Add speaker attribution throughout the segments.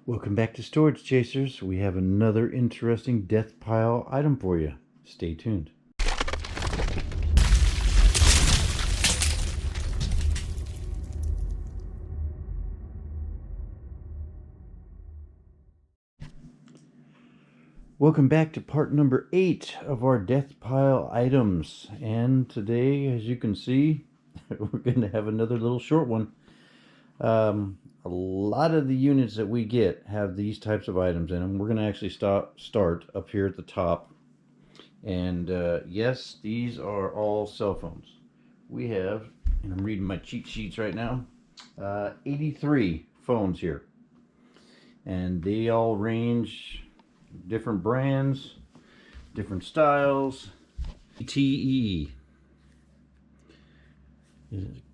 Speaker 1: Welcome back to Storage Chasers. We have another interesting death pile item for you. Stay tuned. Welcome back to part number 8 of our death pile items. And today, as you can see, we're going to have another little short one. A lot of the units that we get have these types of items in them. We're going to actually start up here at the top. And yes, these are all cell phones. We have, and I'm reading my cheat sheets right now, 83 phones here. And they all range different brands, different styles. TE.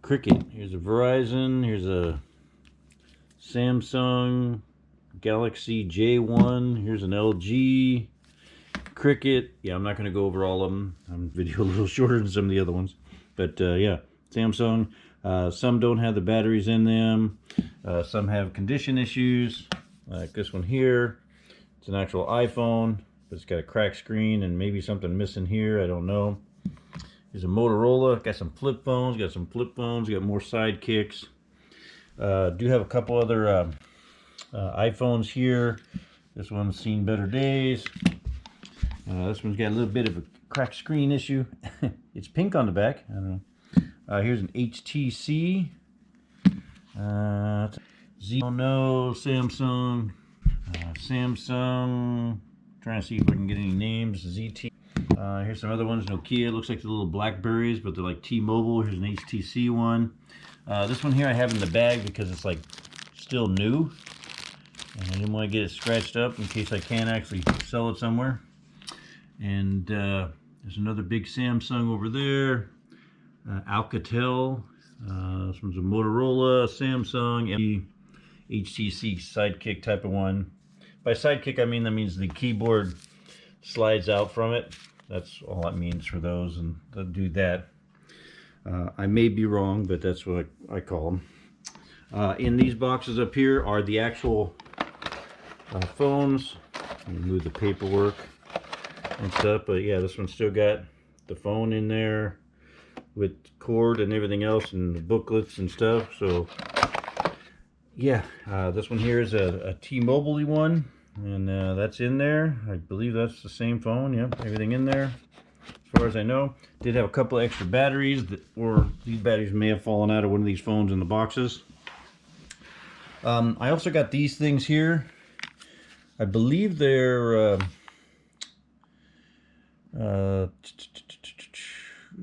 Speaker 1: Cricket. Here's a Verizon. Here's a Samsung Galaxy J1. Here's an LG Cricket. Yeah, I'm not going to go over all of them. I'm video a little shorter than some of the other ones. But yeah, Samsung. Some don't have the batteries in them. Some have condition issues. Like this one here. It's an actual iPhone, but it's got a cracked screen and maybe something missing here. I don't know. Here's a Motorola. Got some flip phones. Got some flip phones. Got more sidekicks. Do have a couple other iPhones here. This one's seen better days. This one's got a little bit of a cracked screen issue. It's pink on the back. I don't know. Here's an HTC. No, Samsung. Samsung. Trying to see if I can get any names. ZT. Here's some other ones. Nokia. Looks like the little Blackberries, but they're like T-Mobile. Here's an HTC one. This one here I have in the bag because it's like still new, and I didn't want to get it scratched up in case I can actually sell it somewhere. And there's another big Samsung over there. Alcatel. This one's a Motorola, Samsung, HTC Sidekick type of one. By Sidekick, I mean that means the keyboard slides out from it. That's all it means for those, and they'll do that. I may be wrong, but that's what I call them. In these boxes up here are the actual phones. Let me move the paperwork and stuff, but yeah, this one's still got the phone in there with cord and everything else and the booklets and stuff. So yeah, this one here is a T-Mobile one, and that's in there. I believe that's the same phone. Yep, everything in there as far as I know. Did have a couple extra batteries, or these batteries may have fallen out of one of these phones in the boxes. I also got these things here. I believe they're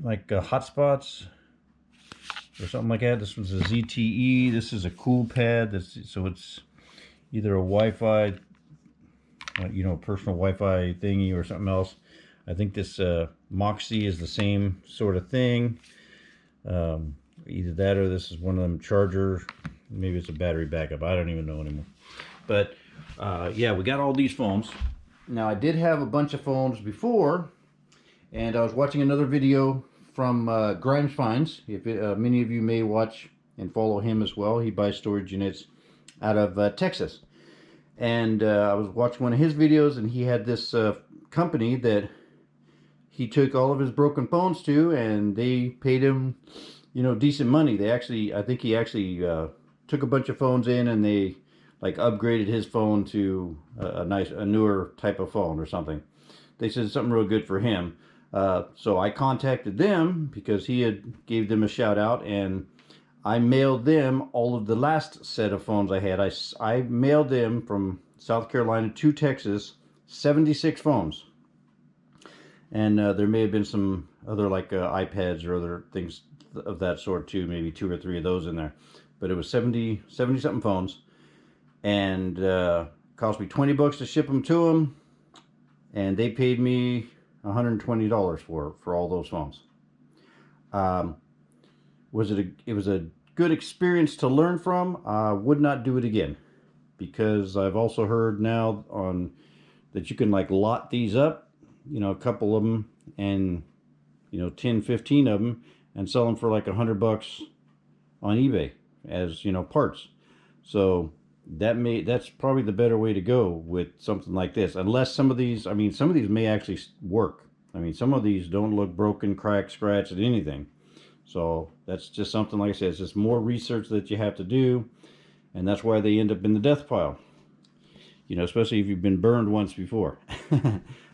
Speaker 1: like hotspots or something like that. This one's a ZTE. This is a cool pad. So it's either a Wi-Fi, personal Wi-Fi thingy or something else. I think this Moxie is the same sort of thing. Either that or this is one of them charger. Maybe it's a battery backup. I don't even know anymore. But yeah, we got all these phones. Now I did have a bunch of phones before, and I was watching another video from Grimes Finds. Many of you may watch and follow him as well. He buys storage units out of Texas. And I was watching one of his videos, and he had this company that he took all of his broken phones to, and they paid him, decent money. I think he actually took a bunch of phones in, and they like upgraded his phone to a newer type of phone or something. They said something real good for him. So I contacted them because he had gave them a shout out, and I mailed them all of the last set of phones I had. I mailed them from South Carolina to Texas, 76 phones. And there may have been some other like iPads or other things of that sort too, maybe 2 or 3 of those in there. But it was 70 something phones, and cost me $20 to ship them to them, and they paid me $120 for all those phones. It was a good experience to learn from. I would not do it again, because I've also heard now that you can like lot these up, a couple of them, and 10, 15 of them, and sell them for like $100 on eBay as parts. So that's probably the better way to go with something like this. Unless some of these, I mean, some of these may actually work. I mean, some of these don't look broken, cracked, scratched, or anything. So that's just something, like I said, it's just more research that you have to do, and that's why they end up in the death pile. You know, especially if you've been burned once before.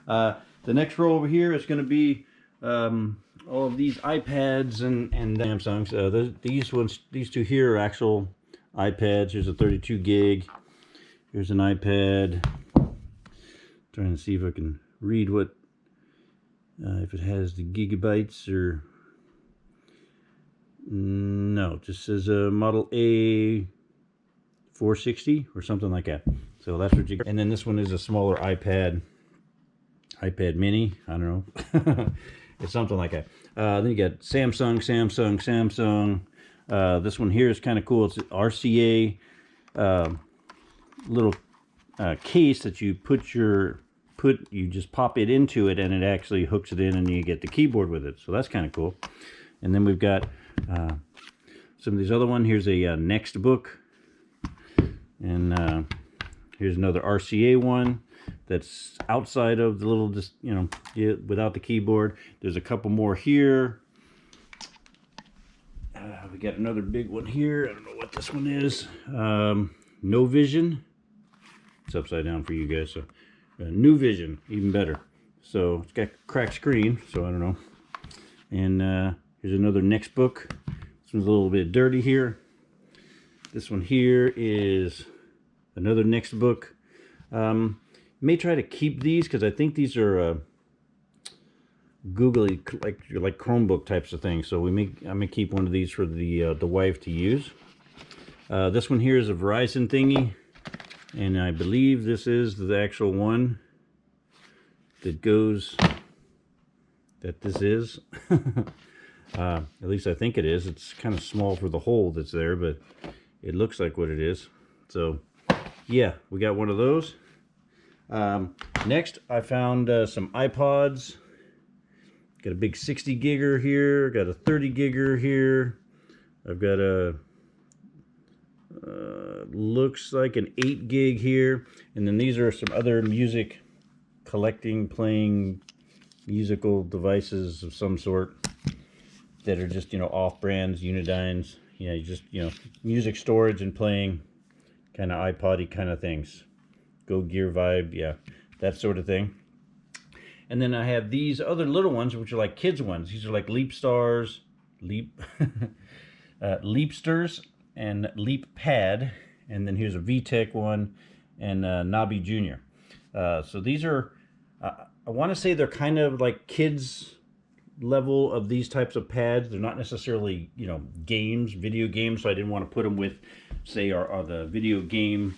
Speaker 1: The next row over here is going to be all of these iPads and Samsungs. These two here are actual iPads. Here's a 32 gig. Here's an iPad. Trying to see if I can read what, if it has the gigabytes or... No, it just says a Model A 460 or something like that. So that's what you get. And then this one is a smaller iPad mini. I don't know. It's something like that. Then you got Samsung. This one here is kind of cool. It's an RCA little case that you you just pop it into it, and it actually hooks it in, and you get the keyboard with it. So that's kind of cool. And then we've got some of these other ones. Here's a Next Book, and here's another RCA one that's outside of the little, just, you know, without the keyboard. There's a couple more here. We got another big one here. I don't know what this one is. No Vision. It's upside down for you guys. So New Vision, even better. So it's got cracked screen, so I don't know. And here's another Next Book. This one's a little bit dirty here. This one here is another Next Book. May try to keep these because I think these are googly, like Chromebook types of things. So I may keep one of these for the wife to use. This one here is a Verizon thingy, and I believe this is the actual one that goes. That this is. At least I think it is. It's kind of small for the hole that's there, but it looks like what it is. So yeah, we got one of those. Next, I found some Ipods. Got a big 60 gigger here. Got a 30 gigger here. I've got a looks like an 8 gig here. And then these are some other music collecting, playing musical devices of some sort that are just, you know, off-brands, Unidynes. Yeah, you just, you know, music storage and playing, kind of iPod-y kind of things. Go Gear vibe, yeah, that sort of thing. And then I have these other little ones, which are like kids ones. These are like Leapstars, Leapsters, and Leap Pad. And then here's a VTech one, and Nobby Jr. So these are, I want to say they're kind of like kids level of these types of pads. They're not necessarily, you know, games, video games. So I didn't want to put them with, say, or the video game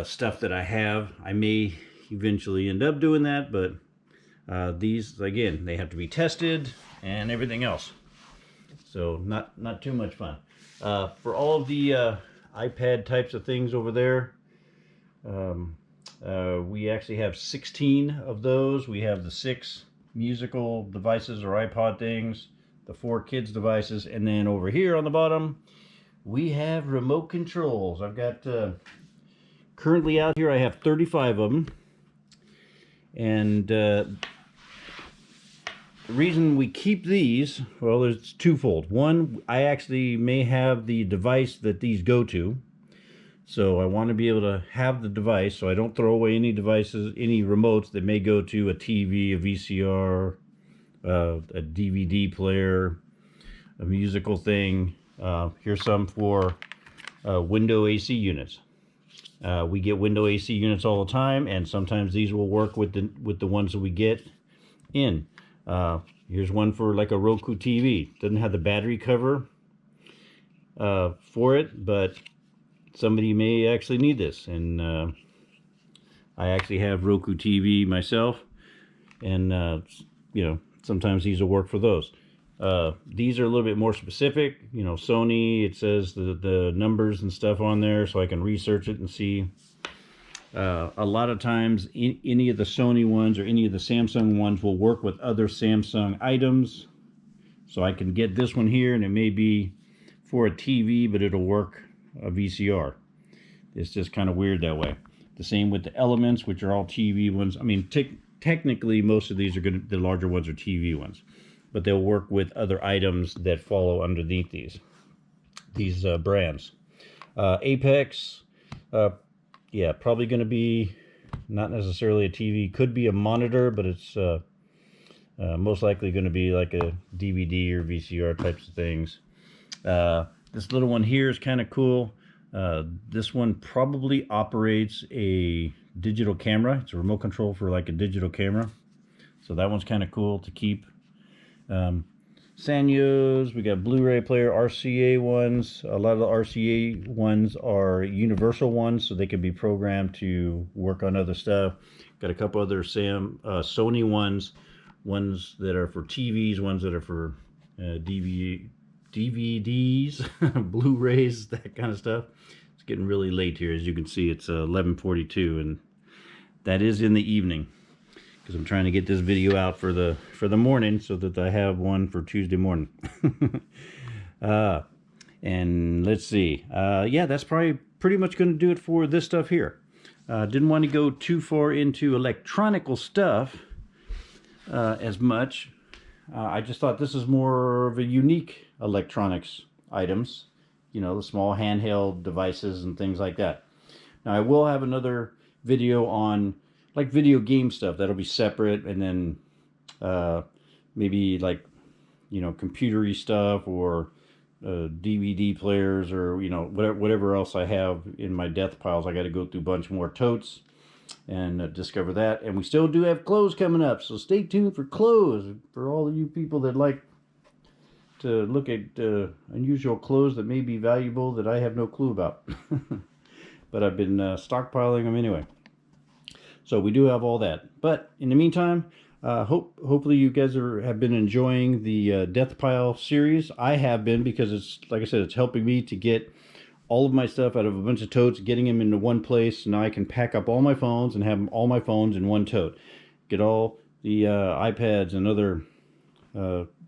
Speaker 1: stuff that I have. I may eventually end up doing that, but these, again, they have to be tested and everything else. So not too much fun. For all of the iPad types of things over there, we actually have 16 of those. We have the 6 musical devices or iPod things, the 4 kids devices, and then over here on the bottom we have remote controls. I've got currently out here I have 35 of them, and the reason we keep these, well, there's twofold. One, I actually may have the device that these go to, so I want to be able to have the device so I don't throw away any devices, any remotes that may go to a TV, a VCR, a DVD player, a musical thing. Here's some for window AC units. We get window AC units all the time, and sometimes these will work with the ones that we get in. Here's one for like a Roku TV. Doesn't have the battery cover for it, but somebody may actually need this. And I actually have Roku TV myself, and you know, sometimes these will work for those. These are a little bit more specific. You know, Sony, it says the numbers and stuff on there, so I can research it and see. A lot of times, any of the Sony ones or any of the Samsung ones will work with other Samsung items. So I can get this one here, and it may be for a TV, but it'll work a VCR. It's just kind of weird that way. The same with the Elements, which are all TV ones. I mean, technically, most of these are going to, the larger ones are TV ones, but they'll work with other items that follow underneath these brands. Apex, yeah, probably going to be not necessarily a TV. Could be a monitor, but it's most likely going to be like a DVD or VCR types of things. This little one here is kind of cool. This one probably operates a digital camera. It's a remote control for like a digital camera. So that one's kind of cool to keep. Sanyos, we got Blu-ray player, RCA ones. A lot of the RCA ones are universal ones, so they can be programmed to work on other stuff. Got a couple other Sony ones that are for TVs, ones that are for DVDs, Blu-rays, that kind of stuff. It's getting really late here. As you can see, it's 11:42, and that is in the evening, because I'm trying to get this video out for the morning so that I have one for Tuesday morning. And let's see. Yeah, that's probably pretty much going to do it for this stuff here. Didn't want to go too far into electronical stuff as much. I just thought this is more of a unique electronics items. You know, the small handheld devices and things like that. Now, I will have another video on like video game stuff that'll be separate, and then maybe like, you know, computery stuff, or DVD players, or, you know, whatever else I have in my death piles. I got to go through a bunch more totes and discover that. And we still do have clothes coming up, so stay tuned for clothes for all of you people that like to look at unusual clothes that may be valuable that I have no clue about. But I've been stockpiling them anyway. So we do have all that. But in the meantime, hopefully you guys have been enjoying the Death Pile series. I have been, because it's, like I said, it's helping me to get all of my stuff out of a bunch of totes, getting them into one place. So now I can pack up all my phones and have all my phones in one tote. Get all the iPads and other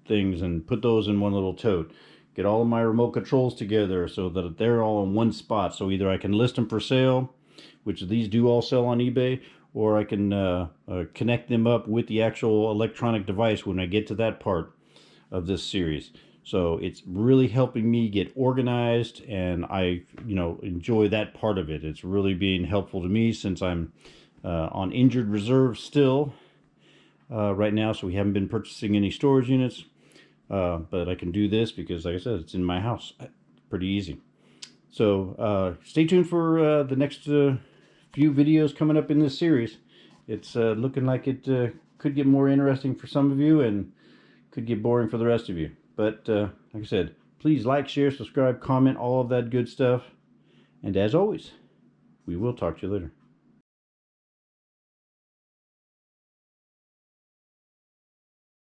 Speaker 1: things and put those in one little tote. Get all of my remote controls together so that they're all in one spot. So either I can list them for sale, which these do all sell on eBay, or I can connect them up with the actual electronic device when I get to that part of this series. So it's really helping me get organized, and I, you know, enjoy that part of it. It's really being helpful to me, since I'm on injured reserve still right now, so we haven't been purchasing any storage units. But I can do this because, like I said, it's in my house. Pretty easy. So stay tuned for the next few videos coming up in this series. It's looking like it could get more interesting for some of you, and could get boring for the rest of you. But like I said, please like, share, subscribe, comment, all of that good stuff. And as always, we will talk to you later.